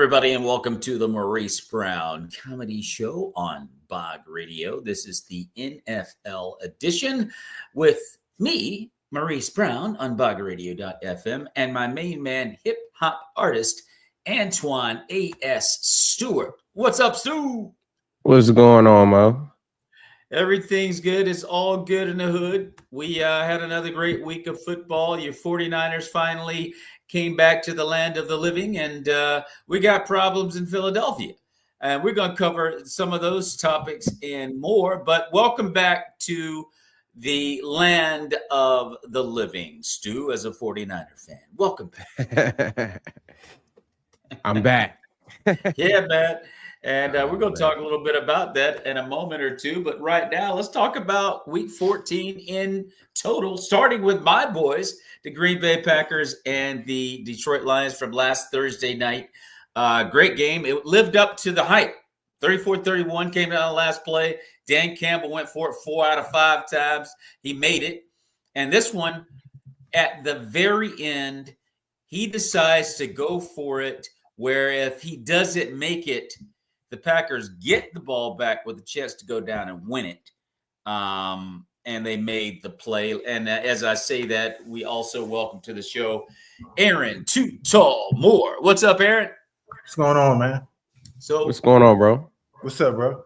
everybody, and welcome to the Maurice Brown Comedy Show on Bog Radio. This is the NFL edition with me, Maurice Brown, on bogradio.fm, and my main man, hip-hop artist, Antoine A.S. Stewart. What's up, Stu? What's going on, Mo? Everything's good. It's all good in the hood. We had another great week of football. Your 49ers finally came back to the land of the living, and we got problems in Philadelphia. And we're going to cover some of those topics and more. But welcome back to the land of the living, Stu, as a 49er fan. Welcome back. I'm back. Yeah, man. And we're going to talk a little bit about that in a moment or two. But right now, let's talk about week 14 in total, starting with my boys, the Green Bay Packers and the Detroit Lions from last Thursday night. Great game. It lived up to the hype. 34-31 came out of the last play. Dan Campbell went for it 4 out of 5 times. He made it. And this one, at the very end, he decides to go for it, where if he doesn't make it, the Packers get the ball back with a chance to go down and win it. And they made the play. And as I say that, we also welcome to the show Aaron Too Tall Moore. What's up, Aaron? What's going on, man? So what's going on, bro? What's up, bro?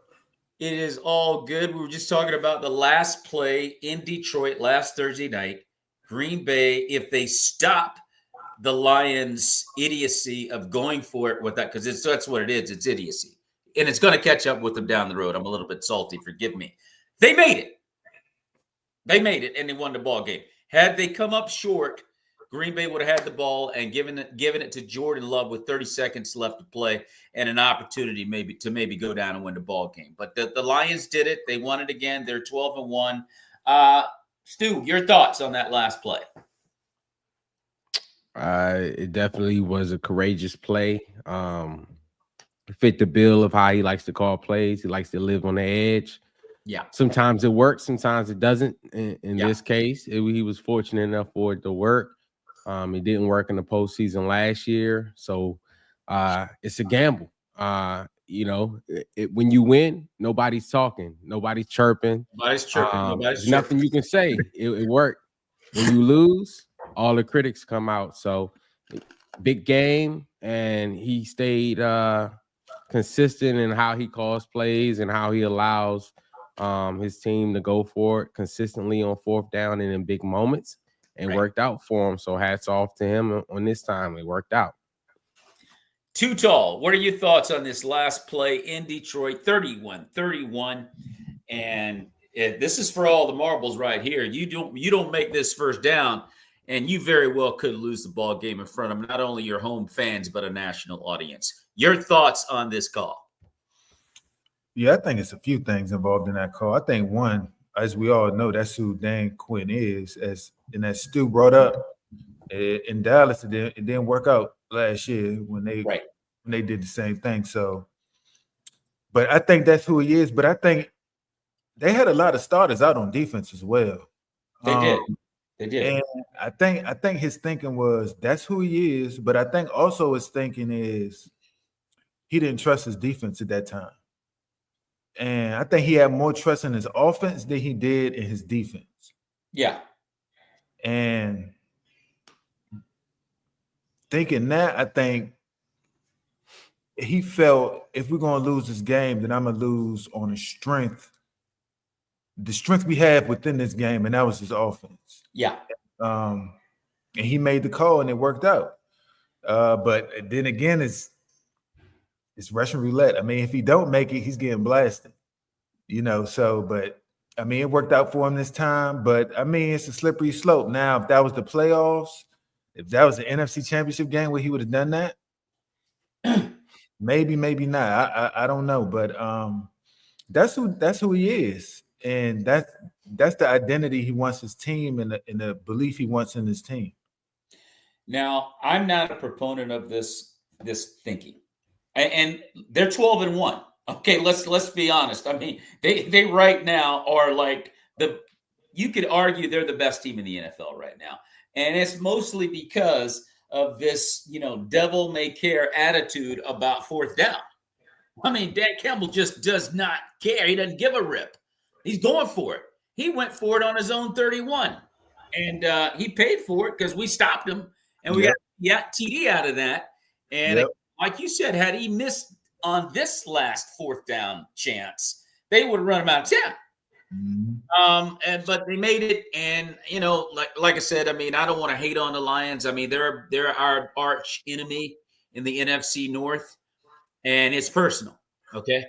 It is all good. We were just talking about the last play in Detroit last Thursday night. Green Bay, if they stop the Lions' idiocy of going for it with that, because that's what it is. It's idiocy. And it's going to catch up with them down the road. I'm a little bit salty. Forgive me. They made it. They made it, and they won the ball game. Had they come up short, Green Bay would have had the ball and given it to Jordan Love with 30 seconds left to play and an opportunity maybe go down and win the ball game. But the Lions did it. They won it again. They're 12-1. Stu, your thoughts on that last play? It definitely was a courageous play. Fit the bill of how he likes to call plays. He likes to live on the edge. Yeah. Sometimes it works. Sometimes it doesn't. In this case, he was fortunate enough for it to work. It didn't work in the postseason last year. So it's a gamble. When you win, nobody's talking. Nobody's chirping. There's nothing you can say. It worked. When you lose, all the critics come out. So big game, and he stayed consistent in how he calls plays and how he allows his team to go for it consistently on fourth down and in big moments, and worked out for him. So hats off to him on this time. It worked out. Too Tall, what are your thoughts on this last play in Detroit? 31-31. And this is for all the marbles right here. You don't make this first down, and you very well could lose the ball game in front of not only your home fans, but a national audience. Your thoughts on this call? Yeah, I think it's a few things involved in that call. I think one, as we all know, that's who Dan Quinn is. As Stu brought up, in Dallas, it didn't work out last year when they did the same thing. So, but I think that's who he is. But I think they had a lot of starters out on defense as well. They did. And I think his thinking was that's who he is. But I think also his thinking is he didn't trust his defense at that time. And I think he had more trust in his offense than he did in his defense. Yeah. And thinking that, I think he felt if we're going to lose this game, then I'm going to lose on the strength we have within this game, and that was his offense. Yeah. And he made the call, and it worked out. But then again, it's Russian roulette. I mean, if he don't make it, he's getting blasted. But I mean, it worked out for him this time. But I mean, it's a slippery slope. Now, if that was the playoffs, if that was the NFC Championship game where he would have done that, maybe not. I don't know. But that's who he is. And that's the identity he wants his team and the belief he wants in his team. Now, I'm not a proponent of this thinking. And they're 12-1. Okay, let's be honest. I mean, they right now are like you could argue they're the best team in the NFL right now. And it's mostly because of this, devil may care attitude about fourth down. I mean, Dan Campbell just does not care. He doesn't give a rip. He's going for it. He went for it on his own 31, and he paid for it because we stopped him, and we got TD out of that. And like you said, had he missed on this last fourth down chance, they would run him out of 10. But they made it, and like I said, I mean, I don't want to hate on the Lions. I mean, they're our arch enemy in the NFC North, and it's personal. Okay.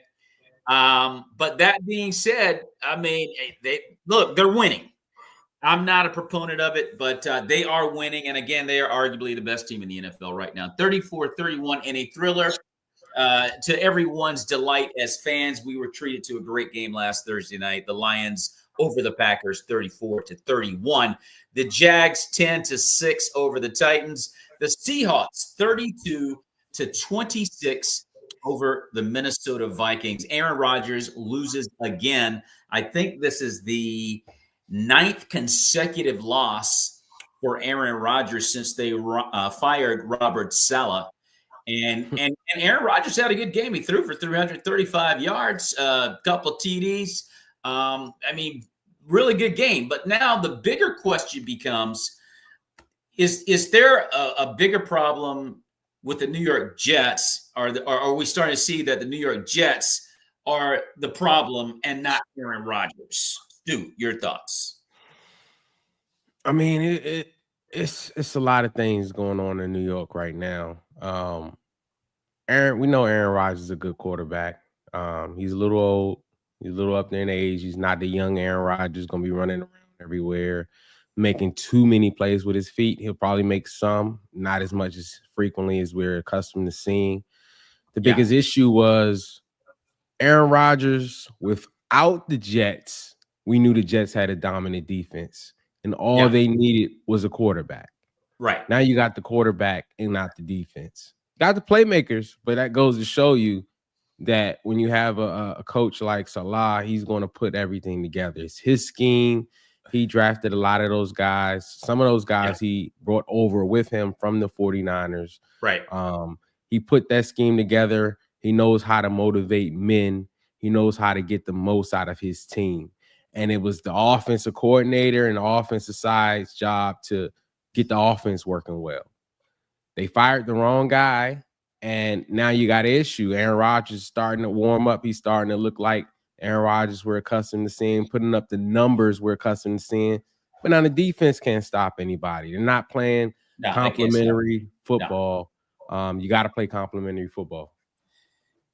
But that being said, I mean, they're winning. I'm not a proponent of it, but they are winning. And again, they are arguably the best team in the NFL right now. 34-31 in a thriller. To everyone's delight as fans, we were treated to a great game last Thursday night. The Lions over the Packers 34-31. The Jags 10-6 over the Titans. The Seahawks 32-26 over the Minnesota Vikings. Aaron Rodgers loses again. I think this is the 9th consecutive loss for Aaron Rodgers since they fired Robert Saleh. And Aaron Rodgers had a good game. He threw for 335 yards, a couple TDs. I mean, really good game. But now the bigger question becomes, is there a bigger problem with the New York Jets? Or are we starting to see that the New York Jets are the problem and not Aaron Rodgers? Stu, your thoughts? I mean, it's a lot of things going on in New York right now. We know Aaron Rodgers is a good quarterback. He's a little old. He's a little up there in age. He's not the young Aaron Rodgers going to be running around everywhere, making too many plays with his feet. He'll probably make some, not as much as frequently as we're accustomed to seeing. The biggest issue was Aaron Rodgers without the Jets. We knew the Jets had a dominant defense, and all they needed was a quarterback. Right. Now you got the quarterback and not the defense. Got the playmakers, but that goes to show you that when you have a coach like Saleh, he's going to put everything together. It's his scheme. He drafted a lot of those guys. Some of those guys he brought over with him from the 49ers. Right. He put that scheme together. He knows how to motivate men. He knows how to get the most out of his team. And it was the offensive coordinator and the offensive side's job to get the offense working well. They fired the wrong guy, and now you got an issue. Aaron Rodgers is starting to warm up. He's starting to look like Aaron Rodgers we're accustomed to seeing, putting up the numbers we're accustomed to seeing. But now the defense can't stop anybody. They're not playing complementary football. You got to play complementary football.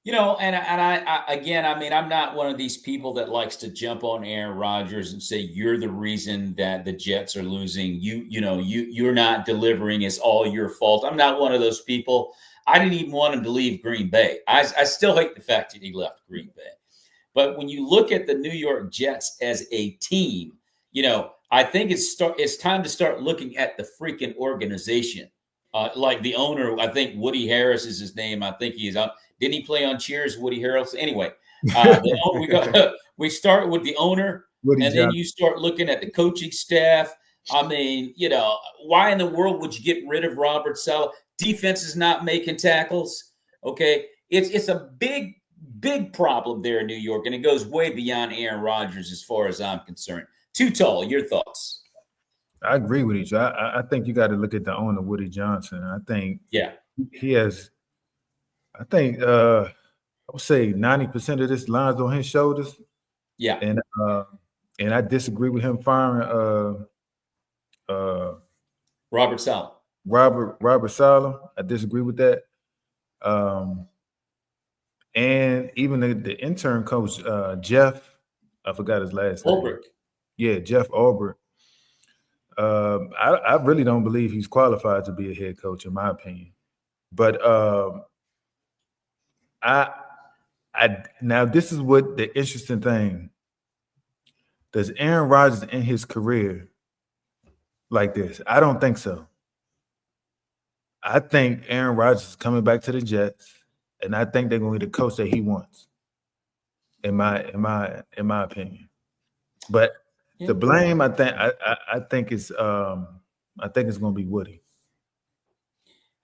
And I again, I mean, I'm not one of these people that likes to jump on Aaron Rodgers and say you're the reason that the Jets are losing. You're not delivering. It's all your fault. I'm not one of those people. I didn't even want him to leave Green Bay. I still hate the fact that he left Green Bay. But when you look at the New York Jets as a team, I think it's time to start looking at the freaking organization. Like the owner, I think Woody Harris is his name. I think he is out. Didn't he play on Cheers, Woody Harrelson? Anyway, we start with the owner, then you start looking at the coaching staff. I mean, why in the world would you get rid of Robert Saleh? Defense is not making tackles. Okay, it's a big problem there in New York, and it goes way beyond Aaron Rodgers as far as I'm concerned. Too tall. Your thoughts? I agree with you. I think you got to look at the owner, Woody Johnson. I think he has. I think I would say 90% of this lies on his shoulders. Yeah. And I disagree with him firing Robert Saleh. Robert Saleh. I disagree with that. And even the intern coach, Jeff, I forgot his last name. Yeah, Jeff Ulbrich. I really don't believe he's qualified to be a head coach, in my opinion. But now this is what the interesting thing. Does Aaron Rodgers end his career like this? I don't think so. I think Aaron Rodgers is coming back to the Jets, and I think they're going to get the coach that he wants. In my opinion, but the blame, I think it's going to be Woody.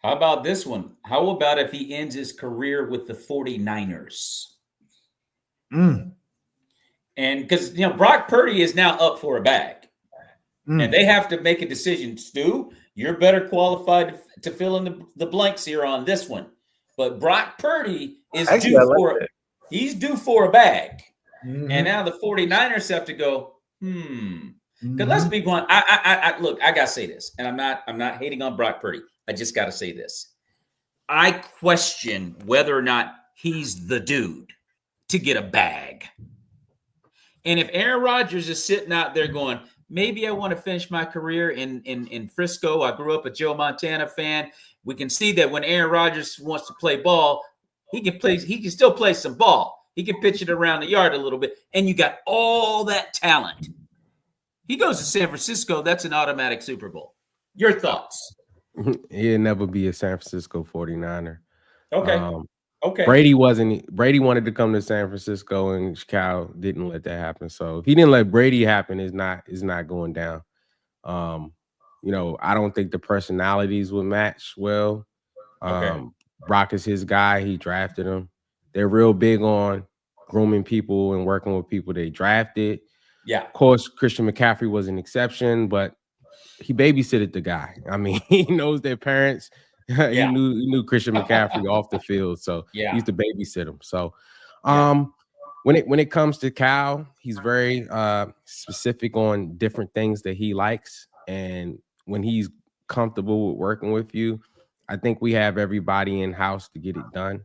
How about this one? How about if he ends his career with the 49ers? And because, Brock Purdy is now up for a bag. And they have to make a decision. Stu, you're better qualified to fill in the blanks here on this one. But Brock Purdy is he's due for a bag. And now the 49ers have to go, Because let's be blunt. Look, I gotta say this, and I'm not hating on Brock Purdy. I just gotta say this. I question whether or not he's the dude to get a bag. And if Aaron Rodgers is sitting out there going, maybe I want to finish my career in Frisco. I grew up a Joe Montana fan. We can see that when Aaron Rodgers wants to play ball, he can still play some ball. He can pitch it around the yard a little bit. And you got all that talent. He goes to San Francisco, that's an automatic Super Bowl. Your thoughts? He'll never be a San Francisco 49er. Okay. Okay. Brady wanted to come to San Francisco, and Chicago didn't let that happen. So if he didn't let Brady happen, it's not going down. I don't think the personalities would match well. Brock is his guy. He drafted him. They're real big on grooming people and working with people they drafted. Yeah. Of course, Christian McCaffrey was an exception, but he babysitted the guy. I mean, he knows their parents. He knew Christian McCaffrey off the field, so he used to babysit him. So, when it comes to Cal, he's very specific on different things that he likes, and when he's comfortable with working with you, I think we have everybody in house to get it done.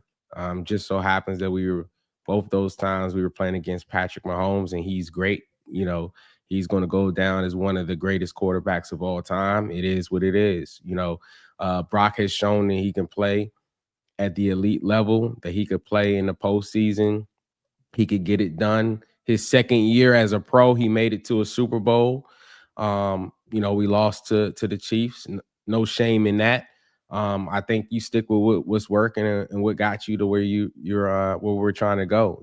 Just so happens that both those times we were playing against Patrick Mahomes, and he's great. He's going to go down as one of the greatest quarterbacks of all time. It is what it is. Brock has shown that he can play at the elite level, that he could play in the postseason. He could get it done. His second year as a pro, he made it to a Super Bowl. We lost to the Chiefs. No shame in that. I think you stick with what's working and what got you to where you're where we're trying to go.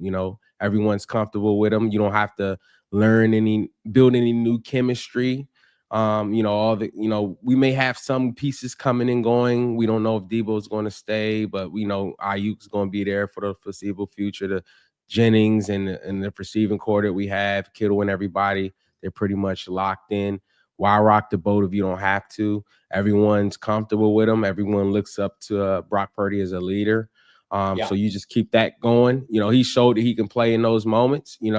Everyone's comfortable with him. You don't have to build any new chemistry. We may have some pieces coming and going. We don't know if Debo's going to stay, but we know Ayuk's going to be there for the foreseeable future. The Jennings and the receiving core that we have, Kittle and everybody, they're pretty much locked in. Why rock the boat if you don't have to? Everyone's comfortable with him. Everyone looks up to Brock Purdy as a leader. So you just keep that going. He showed that he can play in those moments. He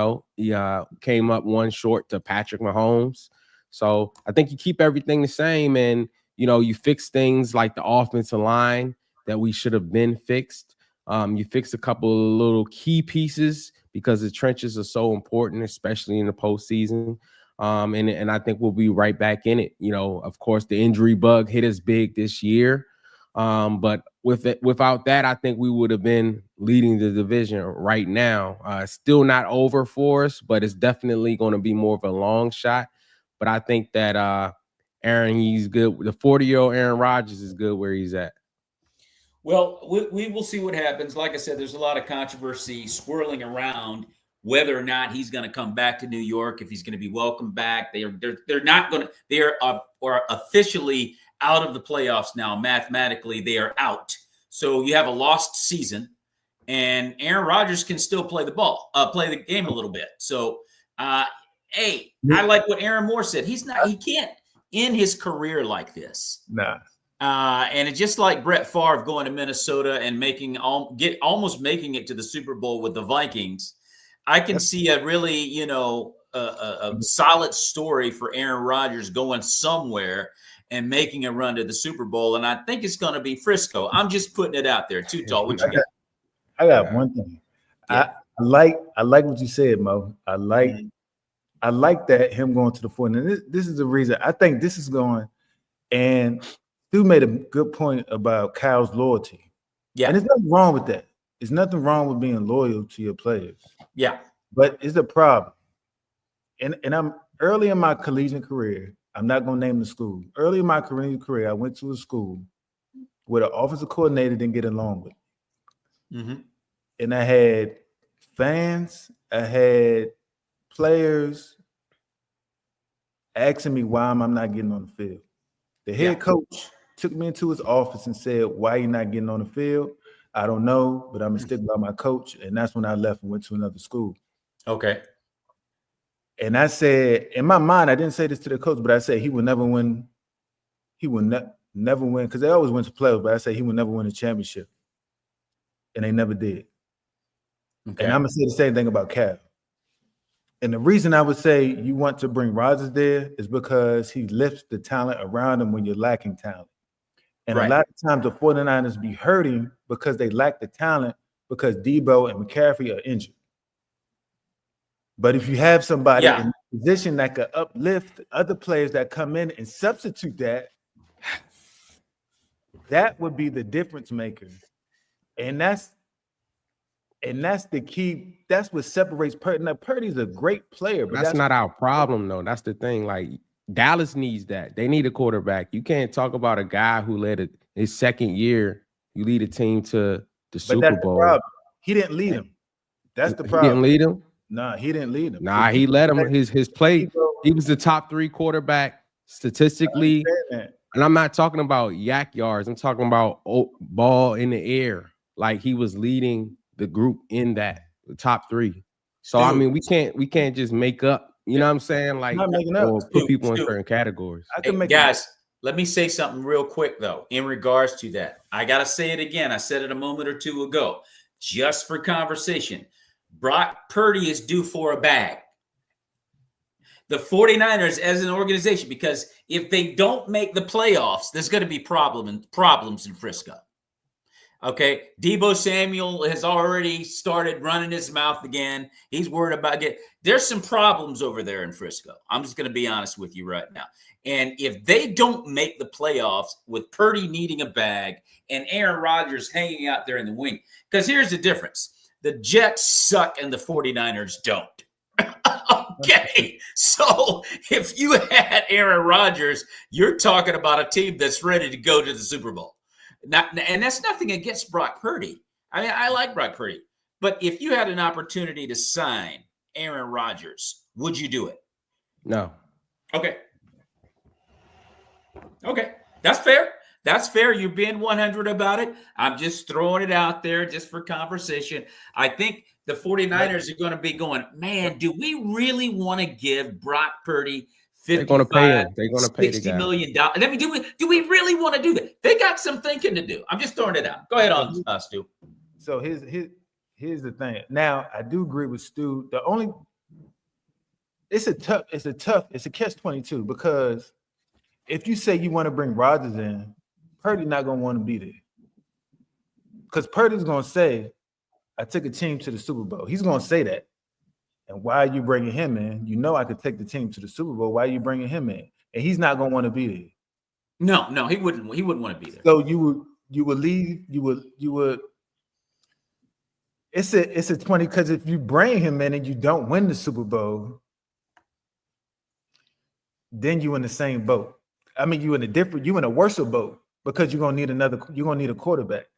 came up one short to Patrick Mahomes. So I think you keep everything the same, and you fix things like the offensive line that we should have been fixed. You fix a couple of little key pieces because the trenches are so important, especially in the postseason. And I think we'll be right back in it. Of course, the injury bug hit us big this year. But without that, I think we would have been leading the division right now. Still not over for us, but it's definitely going to be more of a long shot. But I think that Aaron, he's good. The 40-year-old Aaron Rodgers is good where he's at. Well, we will see what happens. Like I said, there's a lot of controversy swirling around whether or not he's going to come back to New York, if he's going to be welcomed back. They're not going to. They are officially out of the playoffs now. Mathematically, they are out. So you have a lost season, and Aaron Rodgers can still play the game a little bit. So, I like what Aaron Moore said. He can't end his career like this. Nah. And it's just like Brett Favre going to Minnesota and almost making it to the Super Bowl with the Vikings. I can see a really, a solid story for Aaron Rodgers going somewhere and making a run to the Super Bowl. And I think it's going to be Frisco. I'm just putting it out there. Too tall. What you got? I got one thing. Yeah. I like what you said, Mo. I like that him going to the 49ers. This is the reason I think this is going. And Stu made a good point about Kyle's loyalty. Yeah. And there's nothing wrong with that. There's nothing wrong with being loyal to your players. Yeah. But it's a problem. And I'm early in my collegiate career. I'm not going to name the school. Early in my collegiate career, I went to a school where the offensive coordinator didn't get along with me. Mm-hmm. And I had fans, I had players asking me why I'm not getting on the field. The head coach took me into his office and said, "Why you not getting on the field? I don't know, but I'm gonna stick by my coach." And that's when I left and went to another school. Okay. And I said, in my mind, I didn't say this to the coach, but I said he would never win. He would never win, because they always went to playoffs, but I said he would never win a championship. And they never did. Okay. And I'm gonna say the same thing about Cal. And the reason I would say you want to bring Rodgers there is because he lifts the talent around him when you're lacking talent. And a lot of times the 49ers be hurting because they lack the talent because Debo and McCaffrey are injured. But if you have somebody in a position that could uplift other players that come in and substitute that would be the difference maker. And that's the key. That's what separates Purdy. Now, Purdy's a great player, but that's not our problem, though. That's the thing. Like, Dallas needs that. They need a quarterback. You can't talk about a guy who led his second year. You lead a team to the Super Bowl. He didn't lead him. That's the problem. He didn't lead him? Nah, he didn't lead him. Nah, he led him. His play. He was the top 3 quarterback statistically. And I'm not talking about yak yards. I'm talking about ball in the air. Like, he was leading the group in the top 3. So I mean, we can't just make up. You know what I'm saying? Like, or put people in certain categories. Guys, let me say something real quick, though, in regards to that. I got to say it again. I said it a moment or two ago, just for conversation. Brock Purdy is due for a bag. The 49ers as an organization, because if they don't make the playoffs, there's going to be problems in Frisco. Okay, Debo Samuel has already started running his mouth again. He's worried about there's some problems over there in Frisco. I'm just going to be honest with you right now. And if they don't make the playoffs with Purdy needing a bag and Aaron Rodgers hanging out there in the wing, because here's the difference. The Jets suck and the 49ers don't. Okay, so if you had Aaron Rodgers, you're talking about a team that's ready to go to the Super Bowl. And that's nothing against Brock Purdy. I mean, I like Brock Purdy. But if you had an opportunity to sign Aaron Rodgers, would you do it? No. Okay. That's fair. That's fair. You're being 100 about it. I'm just throwing it out there just for conversation. I think the 49ers are going to be going, man, do we really want to give Brock Purdy they're going to pay him. They're going to pay the guy. $60 million. I mean, do we really want to do that? They got some thinking to do. I'm just throwing it out. Go ahead on, Stu. So here's the thing. Now, I do agree with Stu. It's a catch-22 because if you say you want to bring Rodgers in, Purdy's not going to want to be there. Because Purdy's going to say, I took a team to the Super Bowl. He's going to say that. And why are you bringing him in? You know I could take the team to the Super Bowl. Why are you bringing him in? And he's not going to want to be there. No, he wouldn't. He wouldn't want to be there. So you would leave. You would. It's a 20 because if you bring him in and you don't win the Super Bowl, then you in the same boat. I mean, you in a worse boat because you're gonna need a quarterback.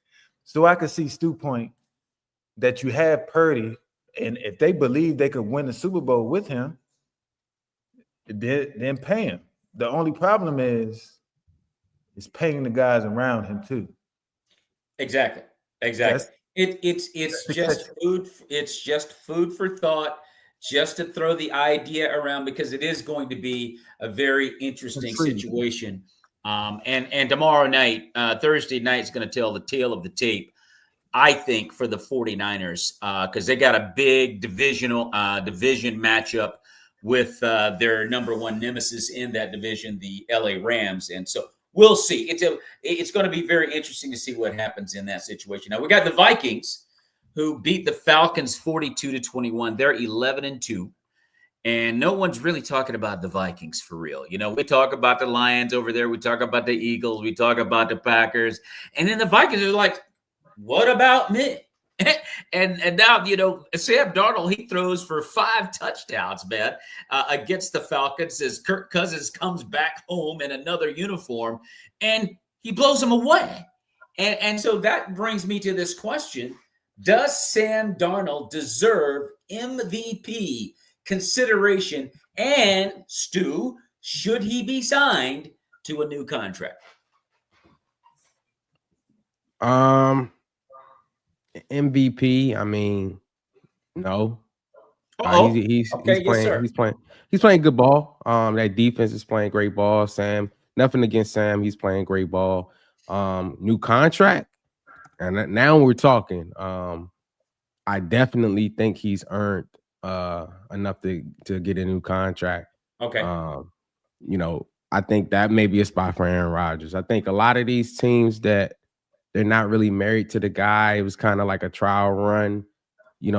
So I could see Stu's point that you have Purdy. And if they believe they could win the Super Bowl with him, then pay him. The only problem is paying the guys around him too. Exactly. It's just food. It's just food for thought, just to throw the idea around because it is going to be a very interesting situation. And tomorrow night, Thursday night is going to tell the tale of the tape. I think for the 49ers, because they got a big division matchup with their number one nemesis in that division, the LA Rams. And so we'll see. It's going to be very interesting to see what happens in that situation. Now, we got the Vikings, who beat the Falcons 42-21. They're 11-2. And no one's really talking about the Vikings for real. You know, we talk about the Lions over there. We talk about the Eagles. We talk about the Packers. And then the Vikings are like, what about me? and now, you know, Sam Darnold, he throws for 5 touchdowns, man, against the Falcons as Kirk Cousins comes back home in another uniform, and he blows them away. And so that brings me to this question. Does Sam Darnold deserve MVP consideration? And, Stu, should he be signed to a new contract? MVP. I mean, no. He's okay, yes, playing. sir. He's playing good ball. That defense is playing great ball. Sam, nothing against Sam. He's playing great ball. New contract, and now we're talking. I definitely think he's earned enough to get a new contract. Okay. I think that may be a spot for Aaron Rodgers. I think a lot of these teams that they're not really married to the guy. It was kind of like a trial run. He's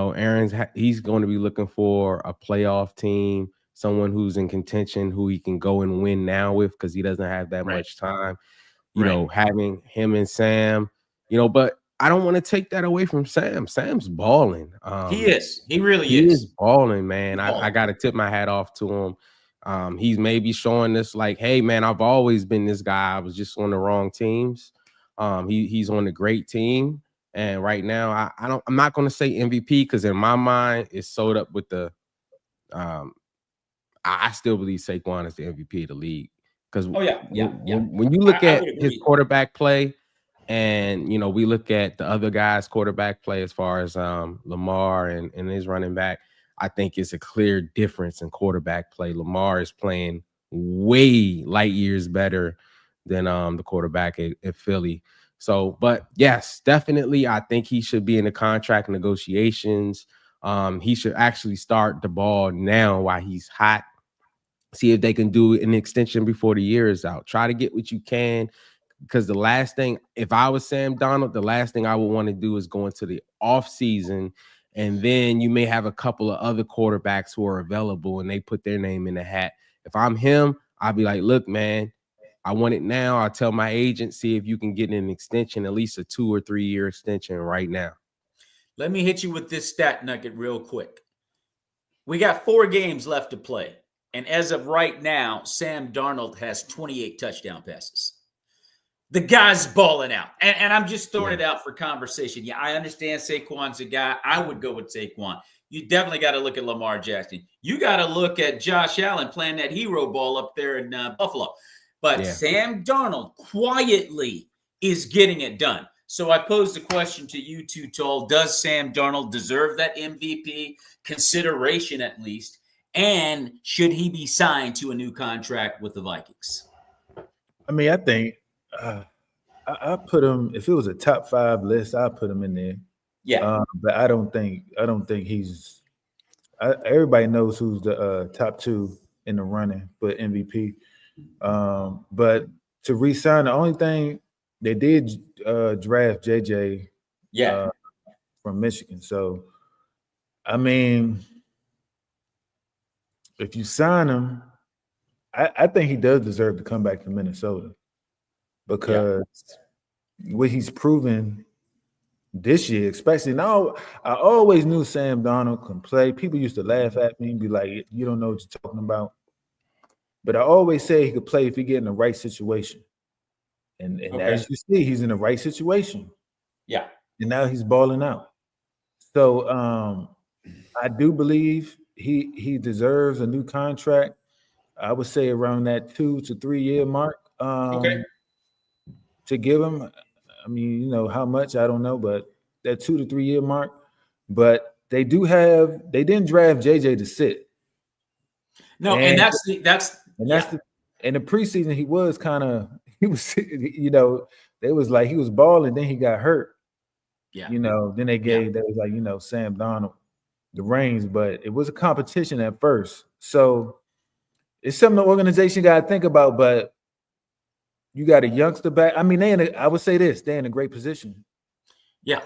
going to be looking for a playoff team, someone who's in contention, who he can go and win now with, because he doesn't have that much time. Having him and Sam, but I don't want to take that away from Sam. Sam's balling. He is. He really is. He is balling, man. I got to tip my hat off to him. He's maybe showing this like, hey, man, I've always been this guy. I was just on the wrong teams. He's on a great team. And right now, I'm not going to say MVP, because in my mind, it's sewed up with the. I still believe Saquon is the MVP of the league, because when you look at his quarterback play, and we look at the other guys' quarterback play as far as Lamar and his running back, I think it's a clear difference in quarterback play. Lamar is playing way light years better than the quarterback at Philly. So, but yes, definitely, I think he should be in the contract negotiations. He should actually start the ball now while he's hot. See if they can do an extension before the year is out. Try to get what you can, because the last thing, if I was Sam Darnold, the last thing I would want to do is go into the off season, and then you may have a couple of other quarterbacks who are available and they put their name in the hat. If I'm him, I'll be like, look, man, I want it now. I'll tell my agent, see if you can get an extension, at least a 2 or 3 year extension right now. Let me hit you with this stat nugget real quick. We got 4 games left to play. And as of right now, Sam Darnold has 28 touchdown passes. The guy's balling out. And I'm just throwing it out for conversation. Yeah, I understand Saquon's a guy. I would go with Saquon. You definitely got to look at Lamar Jackson. You got to look at Josh Allen playing that hero ball up there in Buffalo. But Sam Darnold quietly is getting it done. So I posed a question to you two, Toll. Does Sam Darnold deserve that MVP consideration at least? And should he be signed to a new contract with the Vikings? I mean, I think I put him, if it was a top 5 list, I'd put him in there. Yeah. But I don't think he's everybody knows who's the top 2 in the running for MVP. But to re-sign, the only thing they did draft JJ from Michigan. So I mean, if you sign him, I think he does deserve to come back to Minnesota, because what he's proven this year, especially now, I always knew Sam Darnold can play. People used to laugh at me and be like, you don't know what you're talking about. But I always say he could play if he get in the right situation. And as you see, he's in the right situation. Yeah. And now he's balling out. So I do believe he deserves a new contract. I would say around that 2 to 3 year mark. To give him, I mean, how much, I don't know, but that 2 to 3 year mark. But they didn't draft JJ to sit. No, and that's in the preseason he was they was like he was balling, then he got hurt. Yeah. Then they was like, Sam Darnold the reins, but it was a competition at first. So it's something the organization got to think about, but you got a youngster back. I mean, I would say this, they're in a great position. Yeah.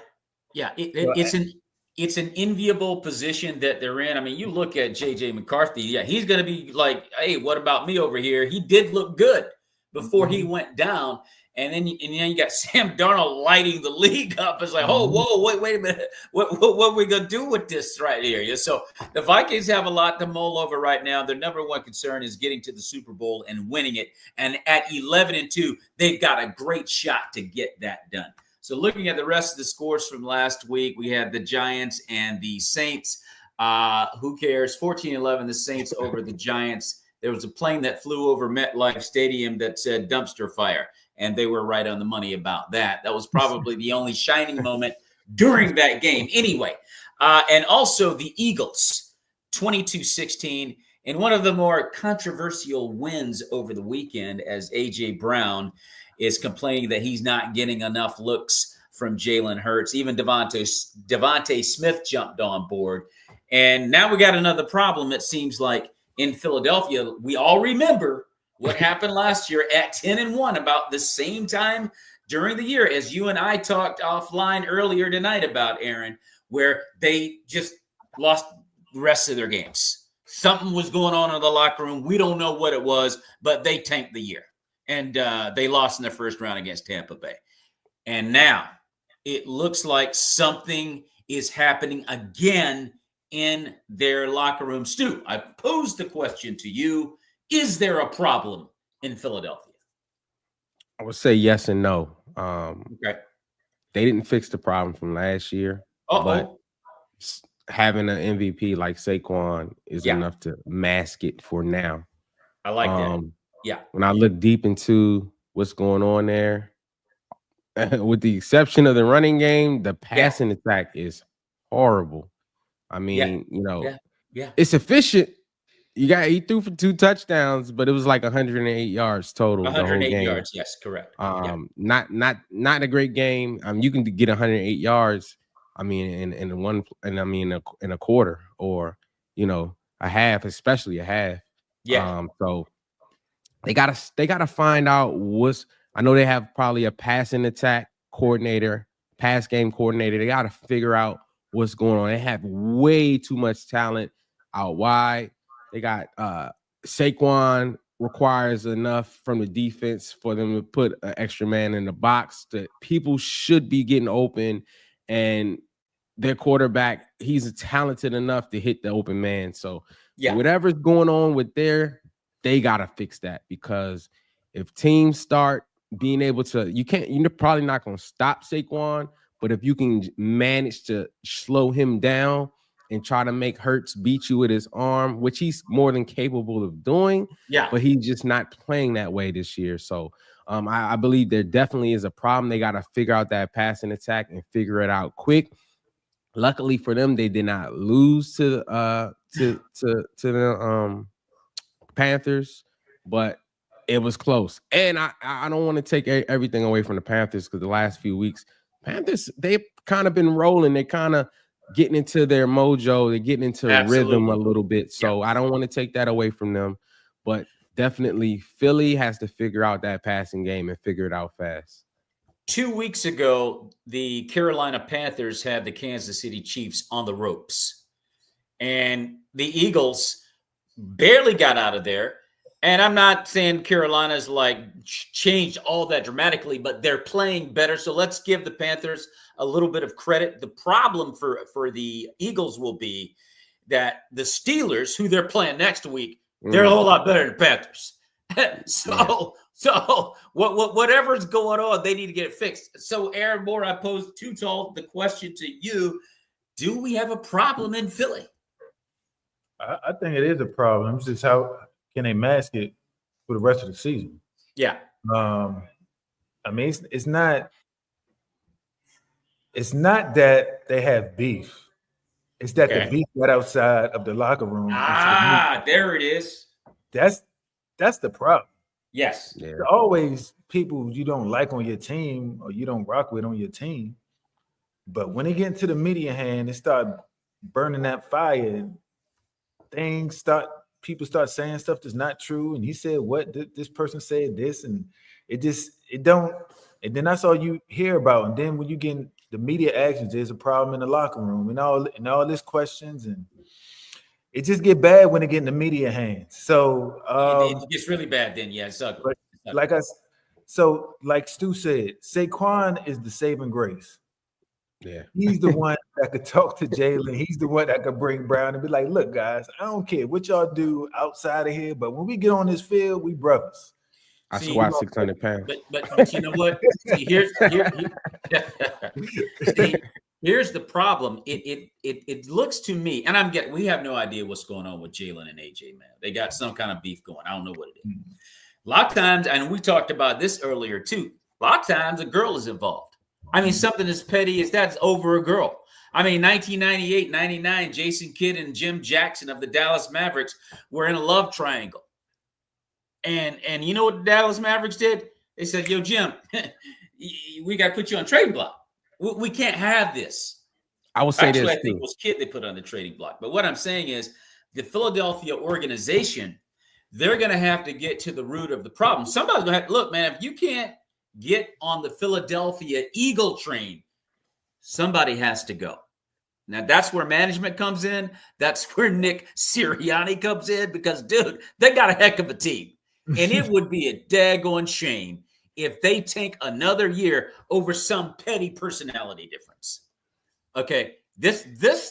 Yeah. It's an enviable position that they're in. I mean, you look at J.J. McCarthy. Yeah, he's going to be like, hey, what about me over here? He did look good before he went down. And then you got Sam Darnold lighting the league up. It's like, oh, whoa, wait a minute. What are we going to do with this right here? So the Vikings have a lot to mull over right now. Their number one concern is getting to the Super Bowl and winning it. And at 11-2, they've got a great shot to get that done. So looking at the rest of the scores from last week, we had the Giants and the Saints. Who cares? 14-11, the Saints over the Giants. There was a plane that flew over MetLife Stadium that said dumpster fire. and they were right on the money about that. That was probably the only shining moment during that game. Anyway, and also the Eagles, 22-16, in one of the more controversial wins over the weekend, as A.J. Brown is complaining that he's not getting enough looks from Jalen Hurts. Even Devontae Smith jumped on board. And now we got another problem, it seems like, in Philadelphia. We all remember what happened last year at 10-1, about the same time during the year as you and I talked offline earlier tonight about, Aaron, where they just lost the rest of their games. Something was going on in the locker room. We don't know what it was, but they tanked the year. And they lost in the first round against Tampa Bay. And now it looks like something is happening again in their locker room. Stu, I posed the question to you. Is there a problem in Philadelphia? I would say yes and no. Okay. They didn't fix the problem from last year, but having an MVP like Saquon is enough to mask it for now. I like that. Yeah. When I look deep into what's going on there, with the exception of the running game, the passing attack is horrible. I mean, it's efficient. He threw for 2 touchdowns, but it was like 108 yards total. 108 yards, yes, correct. Not a great game. You can get 108 yards. I mean, in a quarter, or a half, especially a half. Yeah. So they gotta find out what's. I know they have probably a passing attack coordinator, pass game coordinator. They gotta figure out what's going on. They have way too much talent out wide. They got Saquon requires enough from the defense for them to put an extra man in the box that people should be getting open, and their quarterback, he's talented enough to hit the open man. So whatever's going on with they gotta fix that, because if teams start being able to, you're probably not gonna stop Saquon, but if you can manage to slow him down and try to make Hurts beat you with his arm, which he's more than capable of doing. Yeah. But he's just not playing that way this year. So I believe there definitely is a problem. They got to figure out that passing attack and figure it out quick. Luckily for them, they did not lose to the Panthers, but it was close. And I don't want to take everything away from the Panthers, because the last few weeks, Panthers, they've kind of been rolling. They kind of getting into their mojo. They're getting into rhythm a little bit. So I don't want to take that away from them. But definitely Philly has to figure out that passing game and figure it out fast. 2 weeks ago, the Carolina Panthers had the Kansas City Chiefs on the ropes. And the Eagles barely got out of there. And I'm not saying Carolina's changed all that dramatically, but they're playing better. So let's give the Panthers a little bit of credit. The problem for the Eagles will be that the Steelers, who they're playing next week, they're a whole lot better than Panthers. So whatever's going on, they need to get it fixed. So Aaron Moore, I posed the question to you: do we have a problem in Philly? I think it is a problem. It's just how can they mask it for the rest of the season? Yeah. I mean, it's not that they have beef. It's that the beef got outside of the locker room. There it is. That's the problem. Yes. There are always people you don't like on your team or you don't rock with on your team. But when they get into the media hand, they start burning that fire, and people start saying stuff that's not true. And he said what, this person said this, and it don't. And then that's all you hear about. And then when you get in the media actions, there's a problem in the locker room and all this questions, and it just get bad when it get in the media hands. So it gets really bad then. Yeah, it's ugly. Like Stu said, Saquon is the saving grace. Yeah, he's the one that could talk to Jalen. He's the one that could bring Brown and be like, "Look, guys, I don't care what y'all do outside of here, but when we get on this field, we brothers." I squat 600 pounds. But you know what? See, here's the problem. It looks to me, and we have no idea what's going on with Jalen and AJ, man. They got some kind of beef going. I don't know what it is. A lot of times, and we talked about this earlier too, a lot of times a girl is involved. I mean, something as petty as that's over a girl. I mean, 1998, 99, Jason Kidd and Jim Jackson of the Dallas Mavericks were in a love triangle. And you know what the Dallas Mavericks did? They said, yo, Jim, we got to put you on trading block. We can't have this. I will say Actually, this. I think it was Kidd they put on the trading block. But what I'm saying is the Philadelphia organization, they're going to have to get to the root of the problem. Somebody's going to have to look, man, if you can't get on the Philadelphia Eagle train, somebody has to go. Now, that's where management comes in. That's where Nick Sirianni comes in because, dude, they got a heck of a team. And it would be a daggone shame if they take another year over some petty personality difference. Okay, this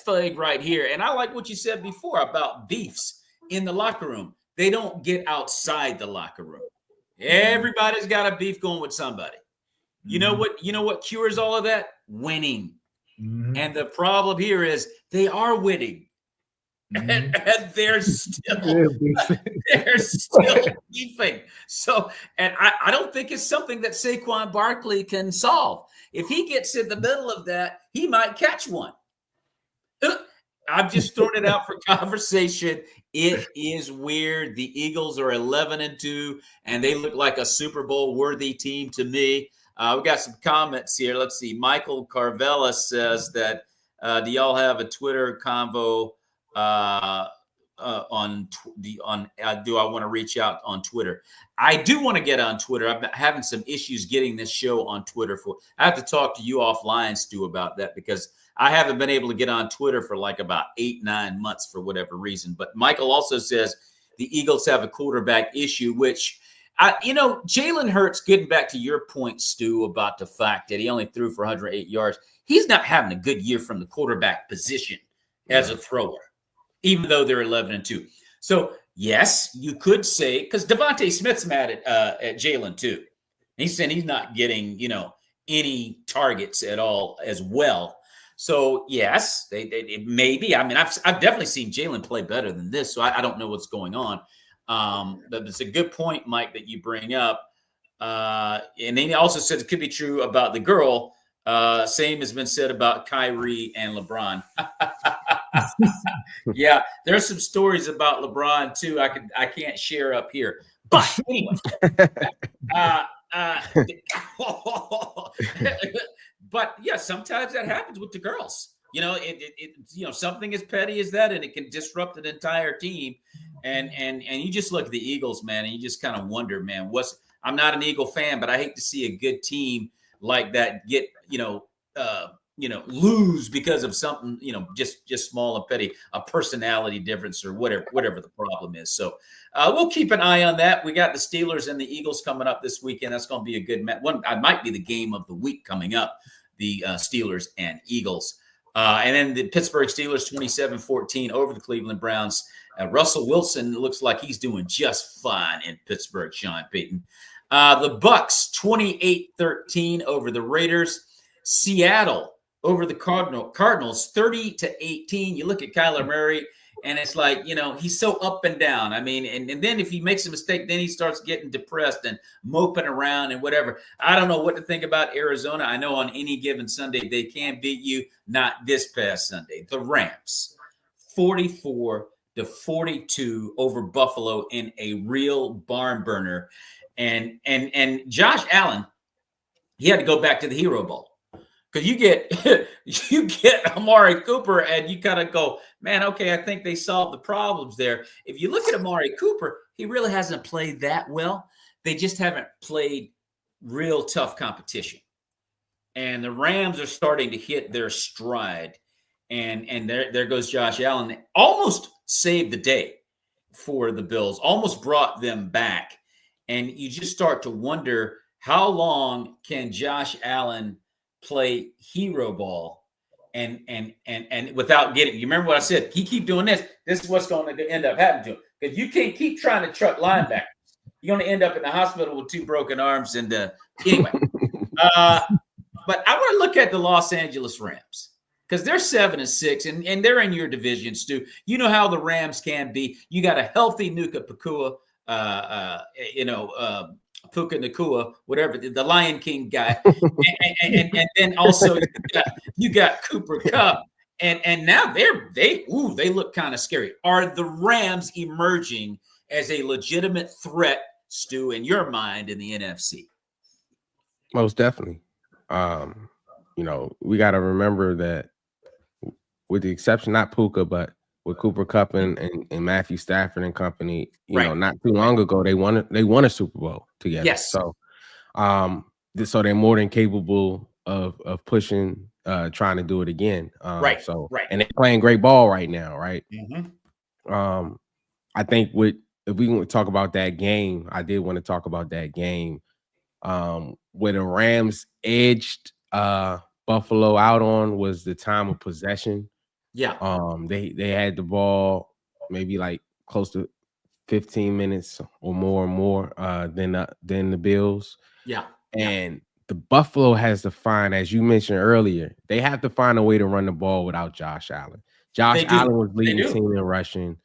thing right here, and I like what you said before about beefs in the locker room. They don't get outside the locker room. Everybody's got a beef going with somebody. You know what? You know what cures all of that? Winning. And the problem here is they are winning. And they're still beefing. So, and I don't think it's something that Saquon Barkley can solve. If he gets in the middle of that, he might catch one. I'm just throwing it out for conversation. It is weird. The Eagles are 11-2, and they look like a Super Bowl worthy team to me. We got some comments here. Let's see. Michael Carvella says that, do y'all have a Twitter convo do I want to reach out on Twitter? I do want to get on Twitter. I'm having some issues getting this show on Twitter. I have to talk to you offline, Stu, about that because I haven't been able to get on Twitter for like about 8-9 months for whatever reason. But Michael also says the Eagles have a quarterback issue, which Jalen Hurts, getting back to your point, Stu, about the fact that he only threw for 108 yards. He's not having a good year from the quarterback position as a thrower, even though they're 11-2. So, yes, you could say, because Devontae Smith's mad at Jalen too. He's saying he's not getting, any targets at all as well. So, yes, they maybe. I mean, I've definitely seen Jalen play better than this, so I don't know what's going on. But it's a good point, Mike, that you bring up. And then he also said it could be true about the girl. Same has been said about Kyrie and LeBron. Yeah, there's some stories about LeBron too. I can't share up here, but anyway. But yeah, sometimes that happens with the girls. Something as petty as that, and it can disrupt an entire team. And you just look at the Eagles, man, and you just kind of wonder, man, I'm not an Eagle fan, but I hate to see a good team like that get, lose because of something, just small and petty, a personality difference or whatever the problem is. So we'll keep an eye on that. We got the Steelers and the Eagles coming up this weekend. That's going to be a good match. I might be the game of the week coming up, the Steelers and Eagles. And then the Pittsburgh Steelers 27-14 over the Cleveland Browns. Russell Wilson looks like he's doing just fine in Pittsburgh, Sean Payton. The Bucks 28-13 over the Raiders. Seattle over the Cardinals 30-18. You look at Kyler Murray, and it's like, he's so up and down. I mean, and then if he makes a mistake, then he starts getting depressed and moping around and whatever. I don't know what to think about Arizona. I know on any given Sunday they can beat you. Not this past Sunday. The Rams 44-42 over Buffalo in a real barn burner. And Josh Allen, he had to go back to the Hero Bowl. Because you get Amari Cooper and you kind of go, man, okay, I think they solved the problems there. If you look at Amari Cooper, he really hasn't played that well. They just haven't played real tough competition. And the Rams are starting to hit their stride. And there goes Josh Allen. They almost saved the day for the Bills, almost brought them back. And you just start to wonder, how long can Josh Allen play hero ball and without getting, you remember what I said, he keep doing this is what's going to end up happening to him, because you can't keep trying to truck linebackers. You're going to end up in the hospital with 2 broken arms. And anyway, but I want to look at the Los Angeles Rams, because they're 7-6 and they're in your division, Stu. You know how the Rams can be. You got a healthy Nuka Pakua Puka Nakua, whatever, the Lion King guy, and then also you got Cooper Kupp, and now they look kind of scary. Are the Rams emerging as a legitimate threat, Stu, in your mind, in the NFC? Most definitely. We got to remember that, with the exception, not Puka, but with Cooper Kupp and Matthew Stafford and company, not too long ago, they won a Super Bowl together. Yes. So, so they're more than capable of pushing, trying to do it again. And they're playing great ball right now, right? Mm-hmm. I think if we want to talk about that game, I did want to talk about that game where the Rams edged Buffalo out on was the time of possession. Yeah. They had the ball maybe like close to 15 minutes or more than the Bills. Yeah. And the Buffalo has to find, as you mentioned earlier, they have to find a way to run the ball without Josh Allen. Josh Allen was leading the team in rushing.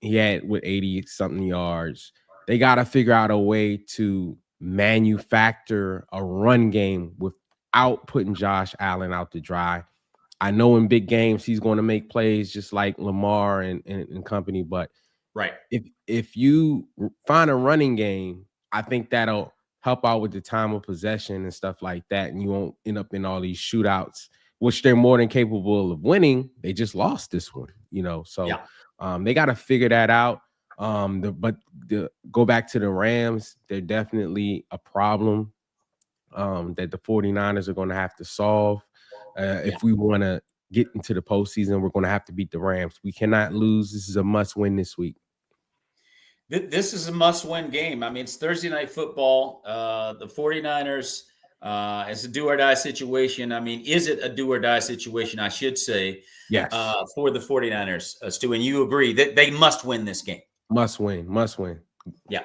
He had with 80-something yards. They got to figure out a way to manufacture a run game without putting Josh Allen out to dry. I know in big games he's going to make plays just like Lamar and company, but if you find a running game, I think that'll help out with the time of possession and stuff like that, and you won't end up in all these shootouts, which they're more than capable of winning. They just lost this one, so they got to figure that out. Go back to the Rams, they're definitely a problem that the 49ers are going to have to solve. If we want to get into the postseason, we're going to have to beat the Rams. We cannot lose. This is a must-win this week. This is a must-win game. I mean, it's Thursday night football. The 49ers, it's a do-or-die situation. I mean, is it a do-or-die situation, I should say, yes, for the 49ers, Stu? And you agree that they must win this game? Must win. Yeah.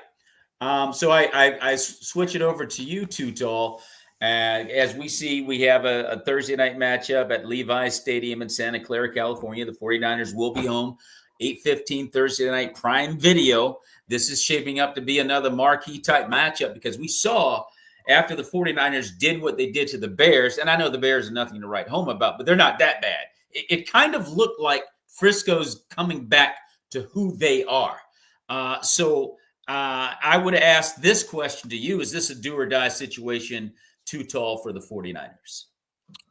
So I switch it over to you, Tutal. As we see, we have a Thursday night matchup at Levi's Stadium in Santa Clara, California. The 49ers will be home 8:15 Thursday night, Prime Video. This is shaping up to be another marquee type matchup because we saw after the 49ers did what they did to the Bears, and I know the Bears are nothing to write home about, but they're not that bad. It kind of looked like Frisco's coming back to who they are. I would ask this question to you. Is this a do or die situation, too tall for the 49ers?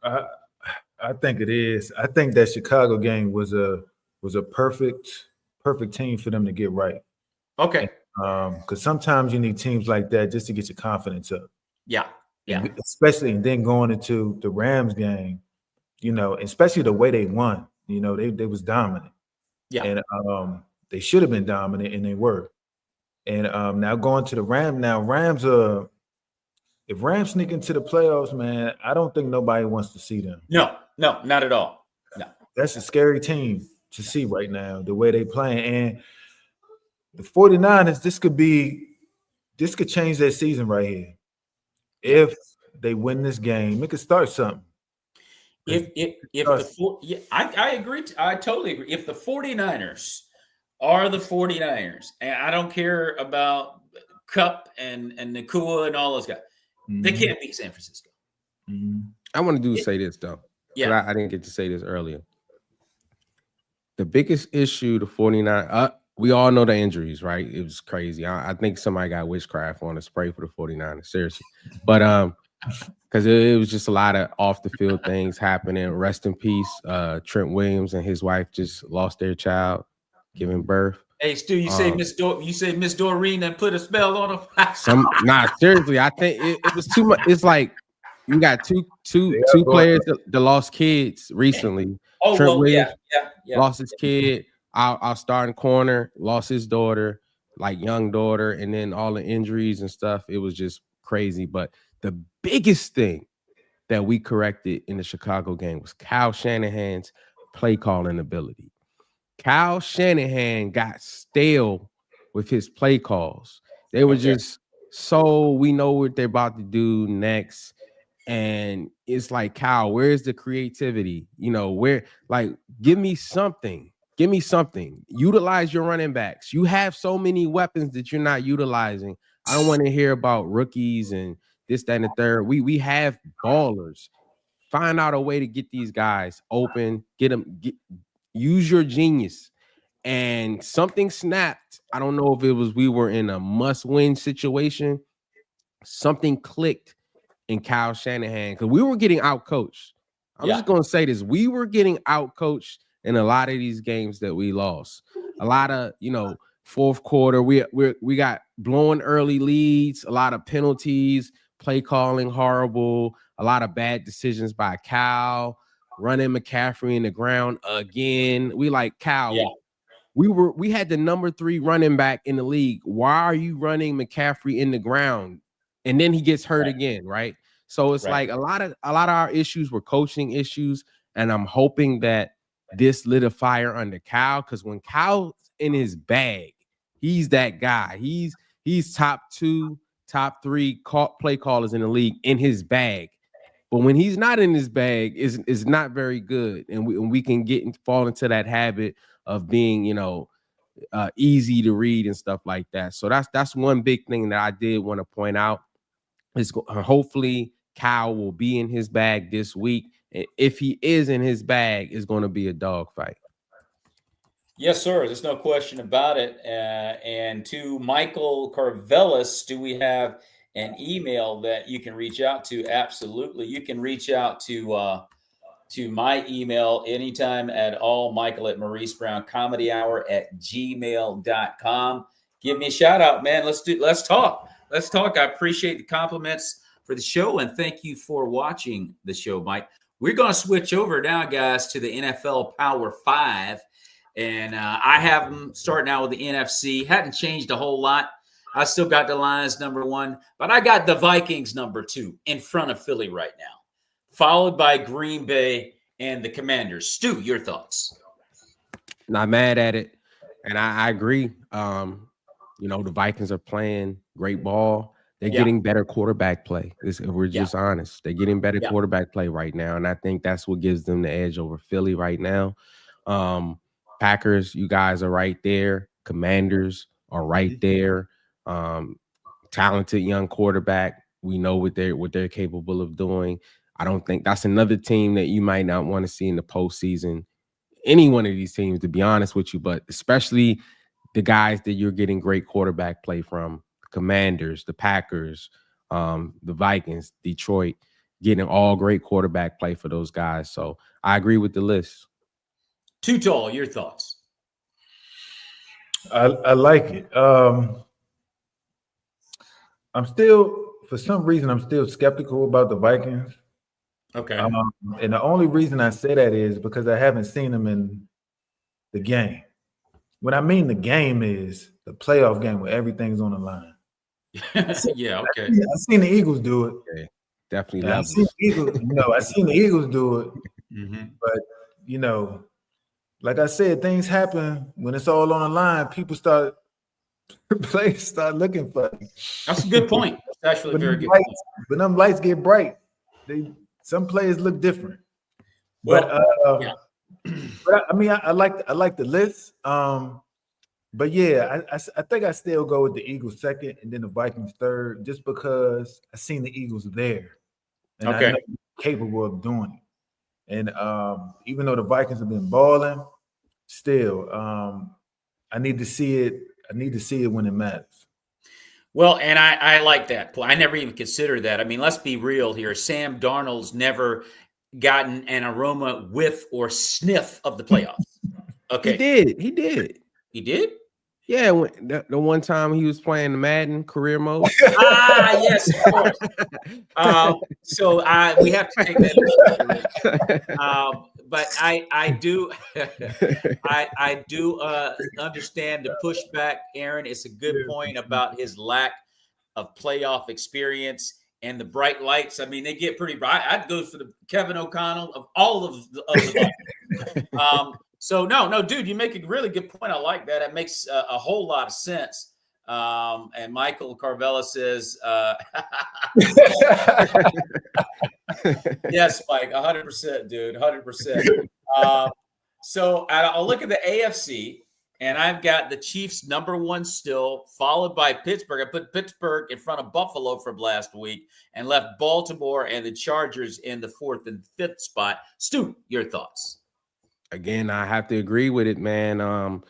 I think it is. I think that Chicago game was a perfect team for them to get right. Okay. Because sometimes you need teams like that just to get your confidence up. Yeah. And especially, and then going into the Rams game, especially the way they won, they was dominant. Yeah. And they should have been dominant, and they were. And now going to the Rams, if Rams sneak into the playoffs, man, I don't think nobody wants to see them. No, not at all. No. That's a scary team to see right now, the way they playing. And the 49ers, this could change their season right here. If they win this game, it could start something. I agree. I totally agree. If the 49ers are the 49ers, and I don't care about Kupp and Nakua and all those guys, they can't beat San Francisco. I want to say this, though. Yeah. I didn't get to say this earlier. The biggest issue, the 49ers, we all know the injuries, right? It was crazy. I think somebody got witchcraft on a spray for the 49ers, seriously. But because it was just a lot of off the field things happening. Rest in peace, Trent Williams and his wife just lost their child, giving birth. Hey, Stu, you say Miss Doreen and put a spell on him? Seriously, I think it was too much. It's like you got two players that lost kids recently. Trent Williams lost his kid. Our starting corner lost his daughter, like young daughter, and then all the injuries and stuff. It was just crazy. But the biggest thing that we corrected in the Chicago game was Kyle Shanahan's play calling ability. Kyle Shanahan got stale with his play calls. They were just we know what they're about to do next. And it's like, Kyle, where's the creativity? Give me something. Give me something. Utilize your running backs. You have so many weapons that you're not utilizing. I don't want to hear about rookies and this, that, and the third. We have ballers. Find out a way to get these guys open. Use your genius. And something snapped. I don't know if it was we were in a must-win situation. Something clicked in Kyle Shanahan because we were getting out-coached. I'm just going to say this. We were getting out-coached in a lot of these games that we lost. A lot of, fourth quarter, we got blowing early leads, a lot of penalties, play calling horrible, a lot of bad decisions by Cal, running McCaffrey in the ground again. We like Cal. Yeah. We had the number 3 running back in the league. Why are you running McCaffrey in the ground? And then he gets hurt again, right? So it's like a lot of our issues were coaching issues, and I'm hoping that this lit a fire under Cal, because when Cal's in his bag, he's that guy. He's top 2, top 3 play callers in the league in his bag. But when he's not in his bag, is not very good, and we can fall into that habit of being, easy to read and stuff like that. So that's one big thing that I did want to point out. Is hopefully Kyle will be in his bag this week. And if he is in his bag, it's going to be a dogfight. Yes, sir. There's no question about it. And to Michael Carvelis, do we have an email that you can reach out to? Absolutely. You can reach out to my email anytime at all, Michael at Maurice Brown Comedy Hour at gmail.com. Give me a shout out, man. Let's talk. Let's talk. I appreciate the compliments for the show, and thank you for watching the show, Mike. We're going to switch over now, guys, to the NFL Power 5. And I have them starting out with the NFC. Hadn't changed a whole lot. I still got the Lions number 1, but I got the Vikings number 2 in front of Philly right now, followed by Green Bay and the Commanders. Stu, your thoughts? Not mad at it. And I agree. The Vikings are playing great ball. They're getting better quarterback play. We're just honest. They're getting better quarterback play right now. And I think that's what gives them the edge over Philly right now. Packers, you guys are right there. Commanders are right there. Talented young quarterback. We know what they're capable of doing. I don't think that's another team that you might not want to see in the postseason. Any one of these teams, to be honest with you, but especially the guys that you're getting great quarterback play from, the Commanders, the Packers, the Vikings, Detroit, getting all great quarterback play for those guys. So I agree with the list. Too Tall, your thoughts? I like it. I'm still, for some reason, I'm still skeptical about the Vikings. Okay. And the only reason I say that is because I haven't seen them in the game. What I mean the game is the playoff game where everything's on the line. Yeah, okay. I've seen the Eagles do it. Okay. Definitely. I've seen the Eagles do it. Mm-hmm. But, like I said, things happen when it's all on the line. People start looking for it. That's a good point. That's actually a very good point. When them lights get bright, some players look different. Well, but I mean, I like the list. But yeah, I think I still go with the Eagles second and then the Vikings third, just because I seen the Eagles there, and I know they're capable of doing it. And even though the Vikings have been balling, still, I need to see it. I need to see it when it matters. Well, and I like that point. I never even considered that. I mean, let's be real here. Sam Darnold's never gotten an aroma, whiff, or sniff of the playoffs. Okay. He did. He did? Yeah, the one time he was playing the Madden career mode. Yes, of course. So we have to take that. But I do I do understand the pushback, Aaron. It's a good point about his lack of playoff experience and the bright lights. I mean, they get pretty bright. I'd go for the Kevin O'Connell of all of the So no, dude, you make a really good point. I like that. It makes a whole lot of sense. And Michael Carvella says, yes, Mike, 100%, dude, 100%. So I'll look at the AFC, and I've got the Chiefs #1 still, followed by Pittsburgh. I put Pittsburgh in front of Buffalo from last week and left Baltimore and the Chargers in the 4th and 5th spot. Stu, your thoughts? Again, I have to agree with it, man.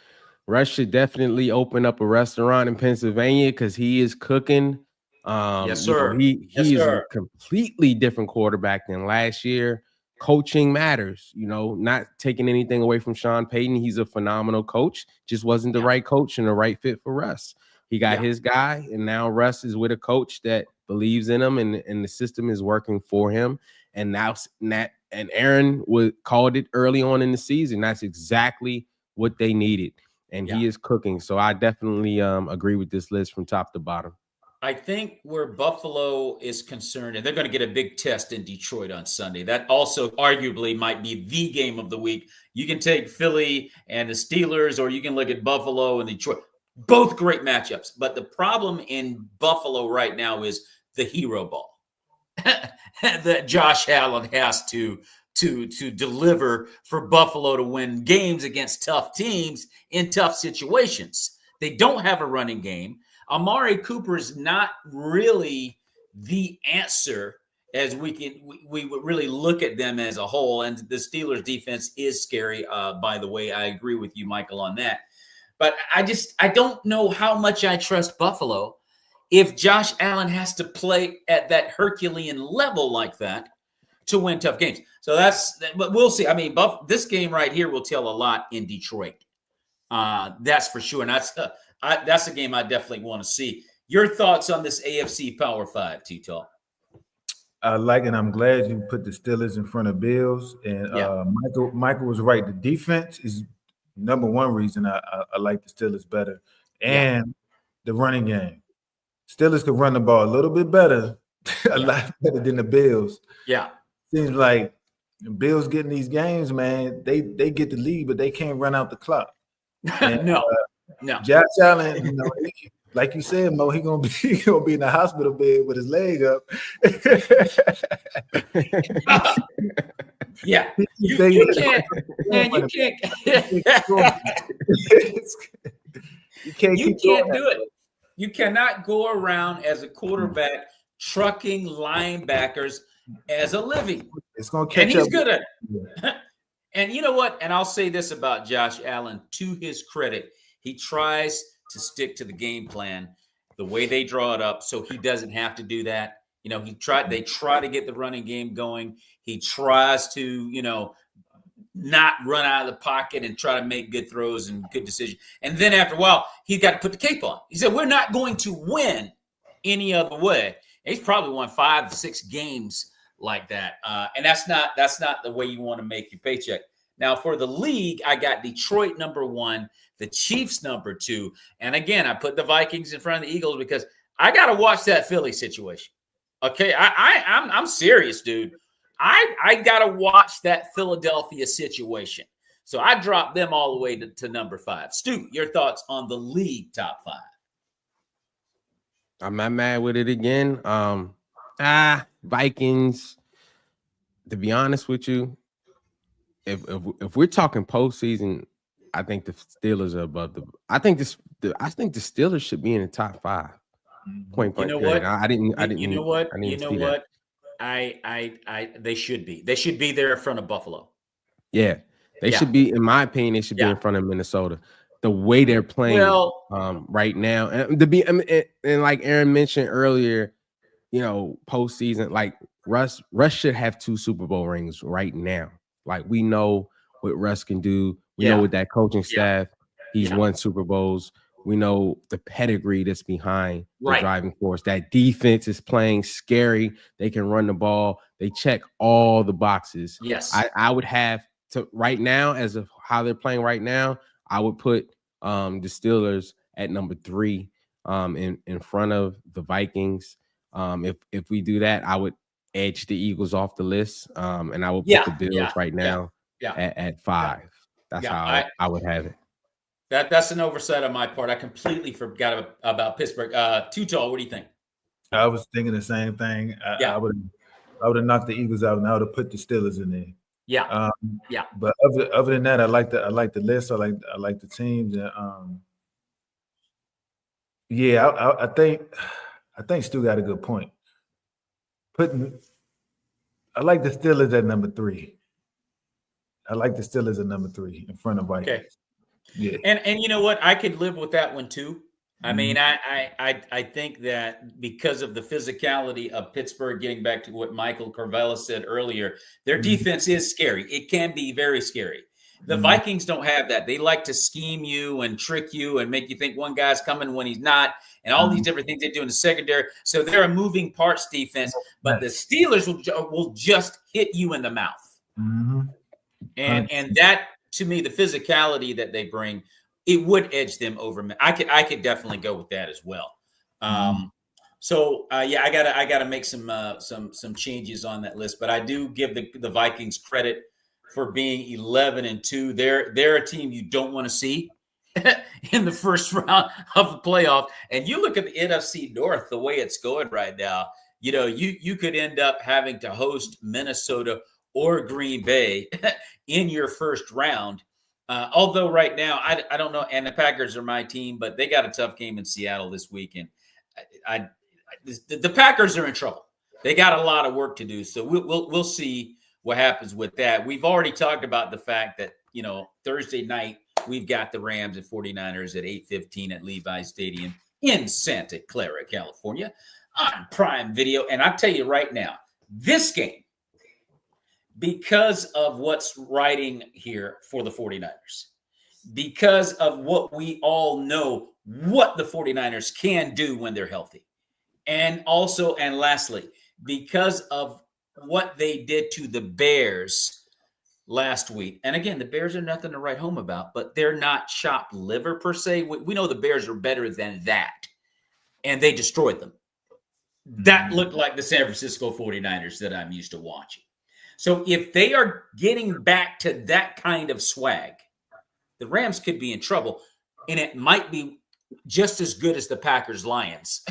Russ should definitely open up a restaurant in Pennsylvania because he is cooking. Yes, sir. He is a completely different quarterback than last year. Coaching matters, not taking anything away from Sean Payton. He's a phenomenal coach, just wasn't the right coach and the right fit for Russ. He got his guy, and now Russ is with a coach that believes in him, and the system is working for him. And now and Aaron called it early on in the season. That's exactly what they needed, and he is cooking. So I definitely agree with this list from top to bottom. I think where Buffalo is concerned, and they're going to get a big test in Detroit on Sunday. That also arguably might be the game of the week. You can take Philly and the Steelers, or you can look at Buffalo and Detroit. Both great matchups. But the problem in Buffalo right now is the hero ball that Josh Allen has to deliver for Buffalo to win games against tough teams in tough situations. They don't have a running game. Amari Cooper is not really the answer as we would really look at them as a whole. And the Steelers defense is scary. By the way, I agree with you, Michael, on that. But I don't know how much I trust Buffalo if Josh Allen has to play at that Herculean level like that to win tough games. So but we'll see. I mean, this game right here will tell a lot in Detroit. That's for sure. And that's a game I definitely want to see. Your thoughts on this AFC Power 5, Tito? I like it. I'm glad you put the Steelers in front of Bills. And Michael was right. The defense is #1 reason I like the Steelers better. And the running game. Steelers could run the ball a little bit better, a lot better than the Bills. Yeah. Seems like the Bills getting these games, man, they get the lead, but they can't run out the clock. And, no. Josh Allen, like you said, Mo, he gonna be in the hospital bed with his leg up. Yeah, you can't, man. You can't do it. You cannot go around as a quarterback trucking linebackers as a living. It's gonna catch up. And he's good at it. And you know what? And I'll say this about Josh Allen, to his credit. He tries to stick to the game plan, the way they draw it up, so he doesn't have to do that. They try to get the running game going. He tries to, not run out of the pocket and try to make good throws and good decisions. And then after a while, he's got to put the cape on. He said, we're not going to win any other way. And he's probably won 5 or 6 games like that. And that's not the way you want to make your paycheck. Now, for the league, I got Detroit #1, the Chiefs #2. And again, I put the Vikings in front of the Eagles because I got to watch that Philly situation. Okay, I'm serious, dude. I got to watch that Philadelphia situation. So I dropped them all the way to #5. Stu, your thoughts on the league top 5? I'm not mad with it again. Vikings, to be honest with you, if we're talking postseason, I think the Steelers are above I think the Steelers should be in the top 5. Point blank. You know what? I didn't. You know what? They should be. They should be there in front of Buffalo. Yeah, they should be. In my opinion, they should be in front of Minnesota. The way they're playing right now, and like Aaron mentioned earlier, postseason, like Russ should have 2 Super Bowl rings right now. Like, we know what Russ can do. We know with that coaching staff, he's won Super Bowls. We know the pedigree that's behind the driving force. That defense is playing scary. They can run the ball. They check all the boxes. Yes. I would have to right now, as of how they're playing right now, I would put the Steelers at #3 in front of the Vikings. If we do that, I would edge the Eagles off the list. And I would put the Bills right now at 5. That's how I would have it. That's an oversight on my part. I completely forgot about Pittsburgh. Tutal, what do you think? I was thinking the same thing. I would have knocked the Eagles out, and I would have put the Steelers in there. Yeah. But other than that, I like the list. I like the teams. And I think Stu got a good point. I like the Steelers at number 3. I like the Steelers at number 3 in front of Vikings. Okay. Yeah. And you know what? I could live with that one too. I mean, I think that because of the physicality of Pittsburgh, getting back to what Michael Carvella said earlier, their defense is scary. It can be very scary. The Vikings don't have that. They like to scheme you and trick you and make you think one guy's coming when he's not, and all these different things they do in the secondary. So they're a moving parts defense, but the Steelers will just hit you in the mouth. And that, to me, the physicality that they bring, it would edge them over. I could definitely go with that as well. I gotta make some changes on that list, but I do give the Vikings credit for being 11-2. They're a team you don't want to see in the first round of the playoff. And you look at the NFC North, the way it's going right now. You know, you could end up having to host Minnesota or Green Bay in your first round. Although right now, I don't know, and the Packers are my team, but they got a tough game in Seattle this weekend. The Packers are in trouble. They got a lot of work to do, so we'll see what happens with that. We've already talked about the fact that, you know, Thursday night we've got the Rams and 49ers at 8:15 at Levi's Stadium in Santa Clara, California, on Prime Video. And I'll tell you right now, this game, because of what's riding here for the 49ers, because of what we all know what the 49ers can do when they're healthy, and lastly, because of what they did to the Bears last week. And again, the Bears are nothing to write home about, but they're not chopped liver per se. We know the Bears are better than that, and they destroyed them. That looked like the San Francisco 49ers that I'm used to watching. So if they are getting back to that kind of swag, the Rams could be in trouble, and it might be just as good as the Packers-Lions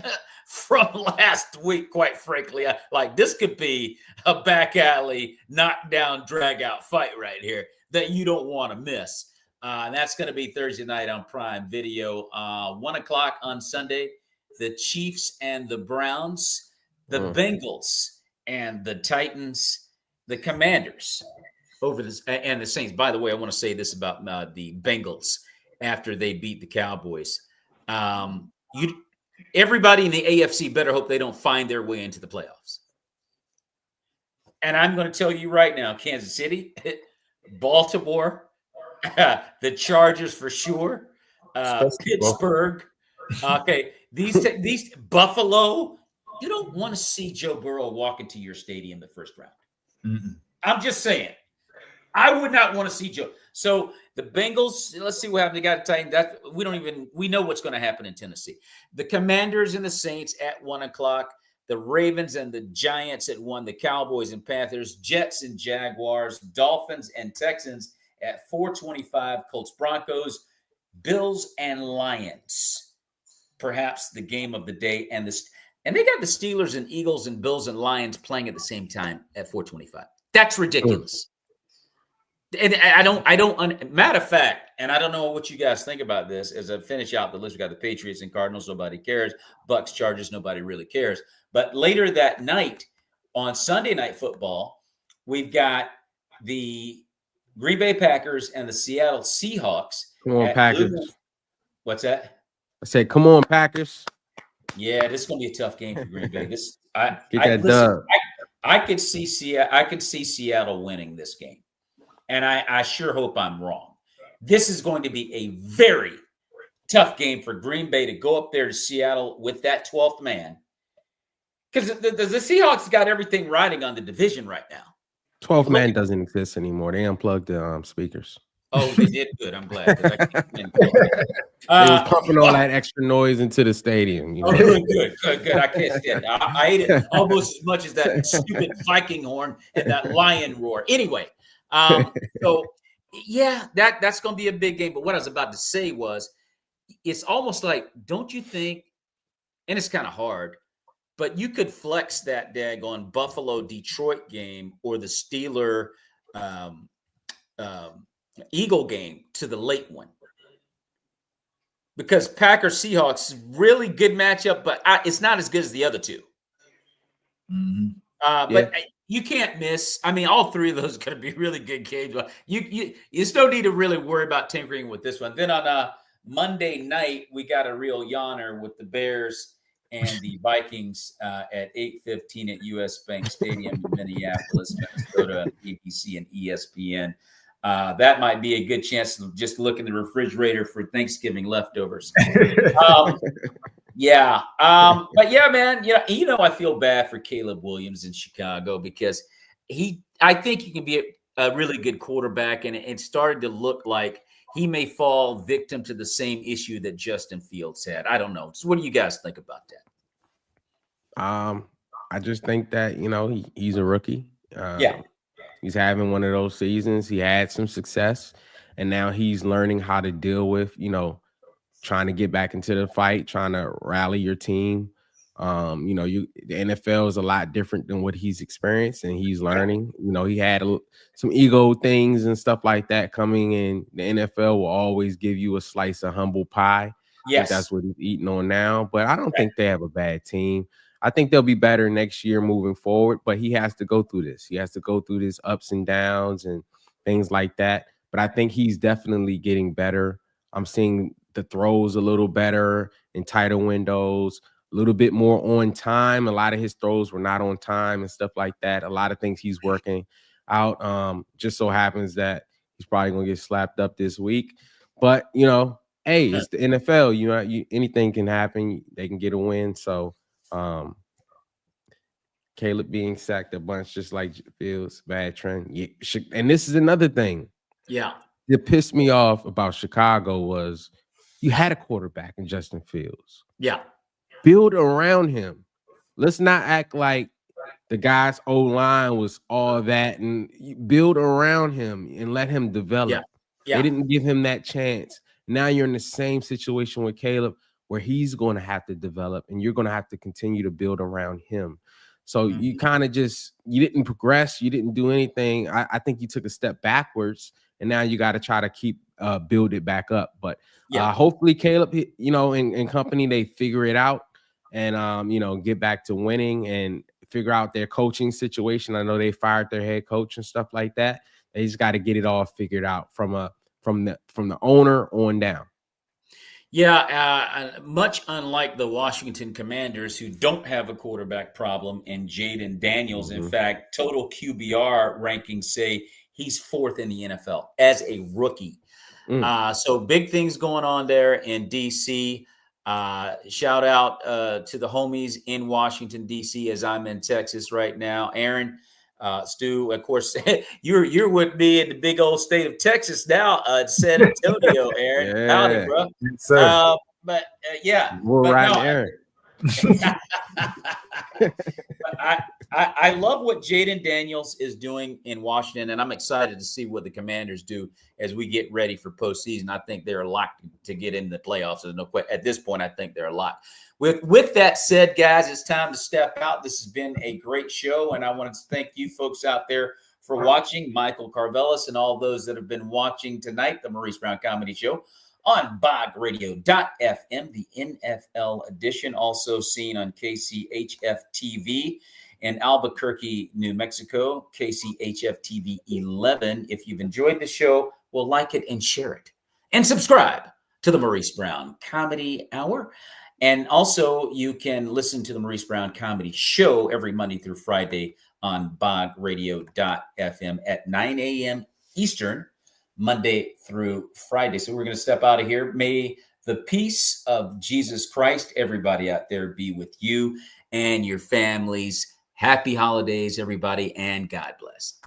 from last week, quite frankly. Like, this could be a back alley, knockdown, drag-out fight right here that you don't want to miss. And that's going to be Thursday night on Prime Video. 1 o'clock on Sunday, the Chiefs and the Browns, the Bengals and the Titans, the Commanders over this, and the Saints. By the way, I want to say this about the Bengals after they beat the Cowboys. Everybody in the AFC better hope they don't find their way into the playoffs. And I'm going to tell you right now, Kansas City, Baltimore, the Chargers for sure, Pittsburgh. Okay, these Buffalo. You don't want to see Joe Burrow walk into your stadium the first round. I'm just saying. I would not want to see Joe. So the Bengals, let's see what happens. They got to tighten. We know what's going to happen in Tennessee. The Commanders and the Saints at 1 o'clock. The Ravens and the Giants at 1. The Cowboys and Panthers, Jets and Jaguars, Dolphins and Texans at 4:25. Colts, Broncos, Bills and Lions. Perhaps the game of the day. And they got the Steelers and Eagles and Bills and Lions playing at the same time at 4:25. That's ridiculous. And matter of fact, and I don't know what you guys think about this as I finish out the list. We got the Patriots and Cardinals, nobody cares. Bucks, Chargers, nobody really cares. But later that night on Sunday Night Football, we've got the Green Bay Packers and the Seattle Seahawks. Come on, Packers. What's that? I said, come on, Packers. Yeah, this is going to be a tough game for Green Bay. I could see Seattle winning this game. And I sure hope I'm wrong. This is going to be a very tough game for Green Bay to go up there to Seattle with that 12th man. Because the Seahawks got everything riding on the division right now. 12th man doesn't exist anymore. They unplugged the speakers. Oh, they did good. I'm glad. They was pumping all that extra noise into the stadium. You know? Oh, good. I can't stand it. I ate it almost as much as that stupid Viking horn and that lion roar. Anyway. So yeah, that's going to be a big game. But what I was about to say was, it's almost like, don't you think, and it's kind of hard, but you could flex that daggone Buffalo Detroit game or the Steeler Eagle game to the late one. Because Packers Seahawks really good matchup, but it's not as good as the other two. Mm-hmm. But you can't miss. I mean, all three of those are going to be really good games. You still need to really worry about tinkering with this one. Then on Monday night, we got a real yawner with the Bears and the Vikings at 8:15 at US Bank Stadium in Minneapolis, Minnesota, ABC and ESPN. That might be a good chance to just look in the refrigerator for Thanksgiving leftovers. Yeah. But yeah, man, I feel bad for Caleb Williams in Chicago because I think he can be a really good quarterback, and it started to look like he may fall victim to the same issue that Justin Fields had. I don't know. So what do you guys think about that? I just think that, he's a rookie. Yeah. He's having one of those seasons. He had some success, and now he's learning how to deal with, trying to get back into the fight, trying to rally your team. The NFL is a lot different than what he's experienced, and he's learning. He had some ego things and stuff like that coming in. The NFL will always give you a slice of humble pie. Yes. I think that's what he's eating on now. But I don't think they have a bad team. I think they'll be better next year moving forward, but he has to go through this. He has to go through this ups and downs and things like that. But I think he's definitely getting better. I'm seeing the throws a little better in tighter windows, a little bit more on time. A lot of his throws were not on time and stuff like that. A lot of things he's working out. Just so happens that he's probably going to get slapped up this week. But, hey, it's the NFL. Anything can happen. They can get a win. So, Caleb being sacked a bunch, just like Fields, bad trend. Yeah, and this is another thing. Yeah. That pissed me off about Chicago was you had a quarterback in Justin Fields. Yeah. Build around him. Let's not act like the guy's O-line was all that, and build around him and let him develop. Yeah. Yeah. They didn't give him that chance. Now you're in the same situation with Caleb where he's going to have to develop, and you're going to have to continue to build around him. So you kind of you didn't progress. You didn't do anything. I think you took a step backwards, and now you got to try to keep build it back up. But hopefully Caleb, and company, they figure it out and, get back to winning and figure out their coaching situation. I know they fired their head coach and stuff like that. They just got to get it all figured out from the owner on down. Yeah, much unlike the Washington Commanders, who don't have a quarterback problem, and Jaden Daniels, in fact, total QBR rankings say he's 4th in the NFL as a rookie. So big things going on there in D.C. Shout out to the homies in Washington, D.C., as I'm in Texas right now. Aaron, Stu, of course, you're with me in the big old state of Texas now, San Antonio, Aaron. Yeah. Howdy, bro. Yes, Yeah. We're but riding no, Aaron. I love what Jaden Daniels is doing in Washington, and I'm excited to see what the Commanders do as we get ready for postseason. I think they're locked to get in the playoffs. There's no question. At this point, I think they're locked. With that said, guys, it's time to step out. This has been a great show, and I want to thank you folks out there for watching, Michael Carvelis and all those that have been watching tonight, the Maurice Brown Comedy Show on bogradio.fm, the NFL edition, also seen on KCHF TV in Albuquerque, New Mexico, KCHF TV 11. If you've enjoyed the show, well, like it and share it. And subscribe to the Maurice Brown Comedy Hour. And also, you can listen to the Maurice Brown Comedy Show every Monday through Friday on bogradio.fm at 9 a.m. Eastern, Monday through Friday. So we're going to step out of here. May the peace of Jesus Christ, everybody out there, be with you and your families. Happy holidays, everybody, and God bless.